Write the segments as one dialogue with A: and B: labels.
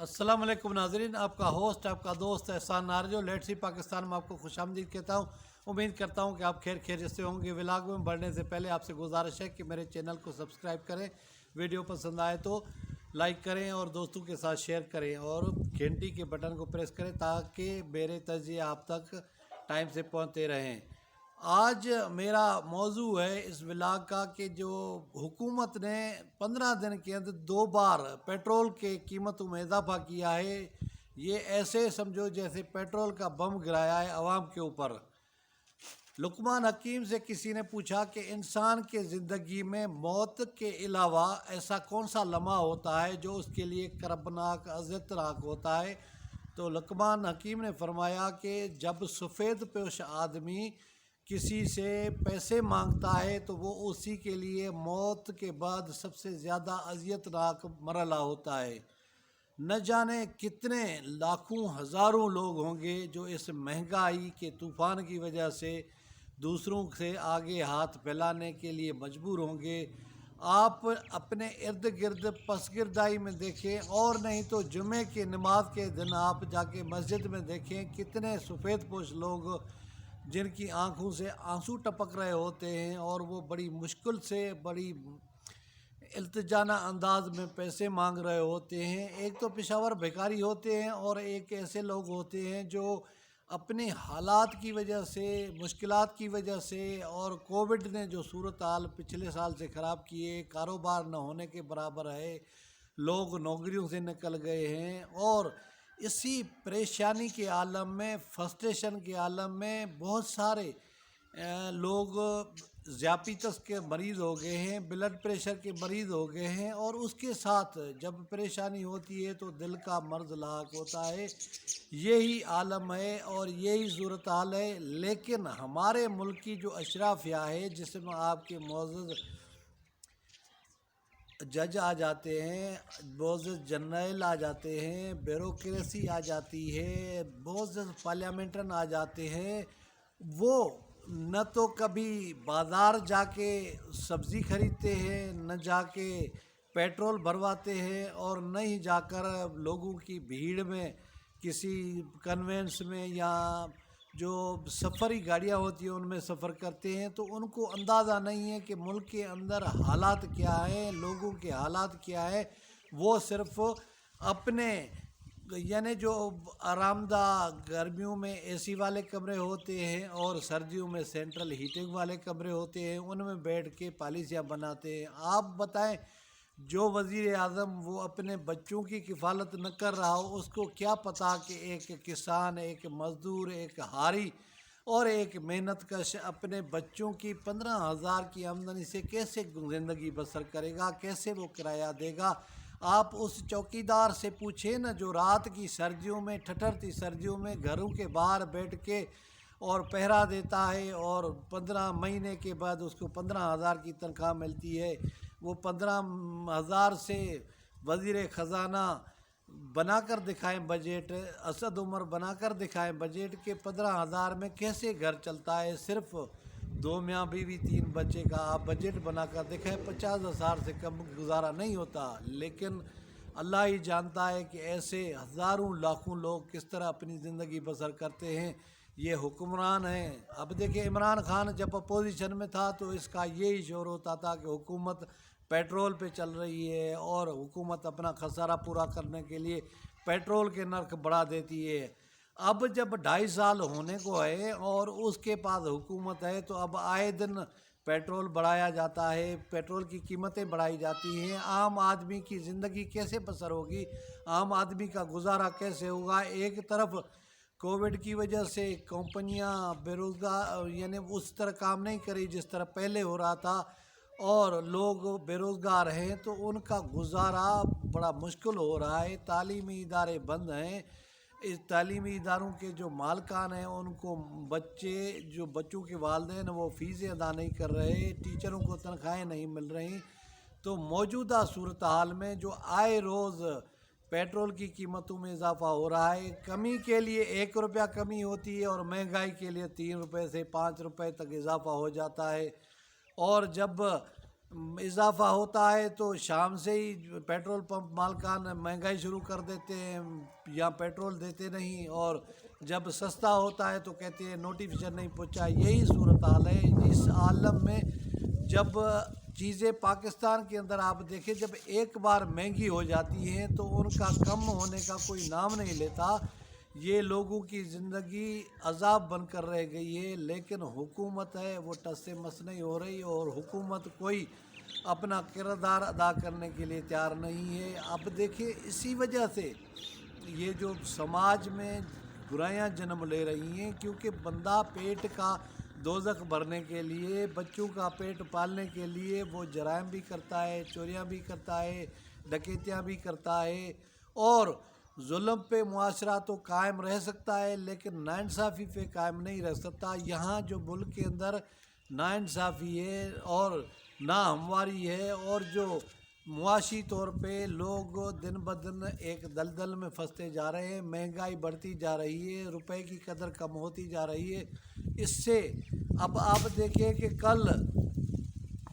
A: अस्सलाम वालेकुम नाजरीन, आपका होस्ट आपका दोस्त एहसान नारजो लेट सी पाकिस्तान में आपको खुशामदीद कहता हूँ। उम्मीद करता हूँ कि आप खैरियत से होंगे। व्लॉग में बढ़ने से पहले आपसे गुजारिश है कि मेरे चैनल को सब्सक्राइब करें, वीडियो पसंद आए तो लाइक करें और दोस्तों के साथ शेयर करें और घंटी के बटन को प्रेस करें ताकि मेरे तजिए आप तक टाइम से पहुँचते रहें। आज मेरा मौजू है इस व्लॉग का कि जो हुकूमत ने 15 दिन के अंदर 2 बार पेट्रोल के कीमतों में इजाफा किया है। ये ऐसे समझो जैसे पेट्रोल का बम गिराया है आवाम के ऊपर। लुकमान हकीम से किसी ने पूछा कि इंसान के ज़िंदगी में मौत के अलावा ऐसा कौन सा लम्हा होता है जो उसके लिए करबनाक अज़ियतनाक होता है। तो लुकमान हकीम ने फरमाया कि जब सफ़ेद पोश आदमी किसी से पैसे मांगता है तो वो उसी के लिए मौत के बाद सबसे ज़्यादा अज़ियतनाक मरला होता है। न जाने कितने लाखों हज़ारों लोग होंगे जो इस महंगाई के तूफ़ान की वजह से दूसरों से आगे हाथ फैलाने के लिए मजबूर होंगे। आप अपने इर्द गिर्द पसगिरदाई में देखें और नहीं तो जुमे की नमाज के दिन आप जाके मस्जिद में देखें कितने सफ़ेद पोश लोग जिनकी आंखों से आंसू टपक रहे होते हैं और वो बड़ी मुश्किल से बड़ी इल्तिजाना अंदाज में पैसे मांग रहे होते हैं। एक तो पेशावर भिखारी होते हैं और एक ऐसे लोग होते हैं जो अपने हालात की वजह से, मुश्किलात की वजह से और कोविड ने जो सूरत हाल पिछले साल से ख़राब किए, कारोबार न होने के बराबर है, लोग नौकरियों से निकल गए हैं और इसी परेशानी के आलम में, फ्रस्ट्रेशन के आलम में बहुत सारे लोग ज़ियापीतस के मरीज़ हो गए हैं, ब्लड प्रेशर के मरीज़ हो गए हैं और उसके साथ जब परेशानी होती है तो दिल का मर्ज़ लाक होता है। यही आलम है और यही सूरत हाल है। लेकिन हमारे मुल्क की जो अशराफिया है जिसमें आपके मौजूद जज आ जाते हैं, बहुत से जनरल आ जाते हैं, ब्यूरोक्रेसी आ जाती है, बहुत से पार्लियामेंटन आ जाते हैं, वो न तो कभी बाज़ार जाके सब्ज़ी ख़रीदते हैं, न जाके पेट्रोल भरवाते हैं और न ही जाकर लोगों की भीड़ में किसी कन्वेंस में या जो सफ़री गाड़ियाँ होती हैं उनमें सफ़र करते हैं। तो उनको अंदाज़ा नहीं है कि मुल्क के अंदर हालात क्या हैं, लोगों के हालात क्या है। वो सिर्फ़ अपने यानी जो आरामदा गर्मियों में एसी वाले कमरे होते हैं और सर्दियों में सेंट्रल हीटिंग वाले कमरे होते हैं, उनमें बैठ के पॉलिसियाँ बनाते हैं। आप बताएं, जो वज़ीर आज़म वो अपने बच्चों की किफ़ालत न कर रहा हो, उसको क्या पता कि एक किसान, एक मज़दूर, एक हारी और एक मेहनत कश अपने बच्चों की 15,000 की आमदनी से कैसे ज़िंदगी बसर करेगा, कैसे वो किराया देगा। आप उस चौकीदार से पूछे ना जो रात की सर्दियों में, ठठरती सर्दियों में घरों के बाहर बैठ के और पहरा देता है और 15 महीने के बाद उसको 15,000 की तनख्वाह मिलती है। वो 15,000 से वज़ीर ख़ज़ाना बनाकर दिखाएं बजट, असद उमर बनाकर दिखाएं बजट के 15,000 में कैसे घर चलता है। सिर्फ़ 2 मियाँ बीवी 3 बच्चे का आप बजट बनाकर दिखाएं, 50,000 से कम गुजारा नहीं होता। लेकिन अल्लाह ही जानता है कि ऐसे हज़ारों लाखों लोग किस तरह अपनी ज़िंदगी बसर करते हैं। ये हुक्मरान हैं। अब देखिए, इमरान खान जब अपोजिशन में था तो इसका यही शोर होता था कि हुकूमत पेट्रोल पे चल रही है और हुकूमत अपना खसारा पूरा करने के लिए पेट्रोल के नर्क बढ़ा देती है। अब जब 2.5 साल होने को है और उसके पास हुकूमत है तो अब आए दिन पेट्रोल बढ़ाया जाता है, पेट्रोल की कीमतें बढ़ाई जाती हैं। आम आदमी की ज़िंदगी कैसे बसर होगी, आम आदमी का गुजारा कैसे होगा। एक तरफ कोविड की वजह से कंपनियां बेरोज़गार यानी उस तरह काम नहीं करी जिस तरह पहले हो रहा था और लोग बेरोज़गार हैं तो उनका गुजारा बड़ा मुश्किल हो रहा है। तालीमी इदारे बंद हैं। इस तालीमी इदारों के जो मालकान हैं उनको जो बच्चों के वालिदैन वो फ़ीसें अदा नहीं कर रहे, टीचरों को तनख्वाहें नहीं मिल रही। तो मौजूदा सूरत हाल में जो आए रोज़ पेट्रोल की कीमतों में इजाफा हो रहा है, कमी के लिए 1 रुपया कमी होती है और महंगाई के लिए 3 रुपये से 5 रुपये तक इजाफा हो जाता है। और जब اضافہ ہوتا ہے تو شام سے ہی پیٹرول پمپ مالکان مہنگائی شروع کر دیتے ہیں یا پیٹرول دیتے نہیں، اور جب سستا ہوتا ہے تو کہتے ہیں نوٹیفیکیشن نہیں پہنچا۔ یہی صورتحال ہے اس عالم میں۔ جب چیزیں پاکستان کے اندر آپ دیکھیں جب ایک بار مہنگی ہو جاتی ہیں تو ان کا کم ہونے کا کوئی نام نہیں لیتا۔ یہ لوگوں کی زندگی عذاب بن کر رہ گئی ہے، لیکن حکومت ہے وہ ٹس سے مس نہیں ہو رہی، اور حکومت کوئی اپنا کردار ادا کرنے کے لیے تیار نہیں ہے۔ اب دیکھیں اسی وجہ سے یہ جو سماج میں برائیاں جنم لے رہی ہیں، کیونکہ بندہ پیٹ کا دوزخ بھرنے کے لیے، بچوں کا پیٹ پالنے کے لیے وہ جرائم بھی کرتا ہے، چوریاں بھی کرتا ہے، ڈکیتیاں بھی کرتا ہے، اور ظلم پہ معاشرہ تو قائم رہ سکتا ہے لیکن ناانصافی پہ قائم نہیں رہ سکتا۔ یہاں جو ملک کے اندر ناانصافی ہے اور ناہمواری ہے، اور جو معاشی طور پہ لوگ دن بدن ایک دلدل میں پھنستے جا رہے ہیں، مہنگائی بڑھتی جا رہی ہے، روپے کی قدر کم ہوتی جا رہی ہے، اس سے اب آپ دیکھیں کہ کل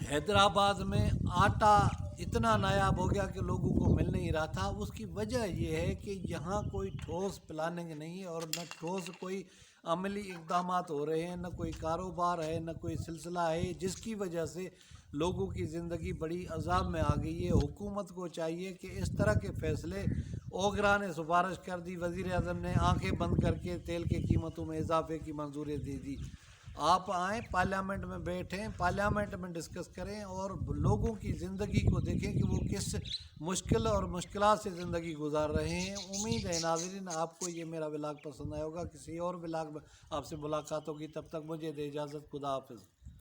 A: حیدرآباد میں آٹا اتنا نایاب ہو گیا کہ لوگوں کو مل نہیں رہا تھا۔ اس کی وجہ یہ ہے کہ یہاں کوئی ٹھوس پلاننگ نہیں ہے، اور نہ ٹھوس کوئی عملی اقدامات ہو رہے ہیں، نہ کوئی کاروبار ہے، نہ کوئی سلسلہ ہے، جس کی وجہ سے لوگوں کی زندگی بڑی عذاب میں آ گئی ہے۔ حکومت کو چاہیے کہ اس طرح کے فیصلے، اوگرا نے سفارش کر دی، وزیر اعظم نے آنکھیں بند کر کے تیل کی قیمتوں میں اضافے کی منظوری دے دی۔ آپ آئیں پارلیمنٹ میں بیٹھیں، پارلیمنٹ میں ڈسکس کریں، اور لوگوں کی زندگی کو دیکھیں کہ وہ کس مشکل اور مشکلات سے زندگی گزار رہے ہیں۔ امید ہے ناظرین آپ کو یہ میرا ولاگ پسند آیا ہوگا۔ کسی اور ولاگ میں آپ سے ملاقات ہوگی، تب تک مجھے دے اجازت۔ خدا حافظ۔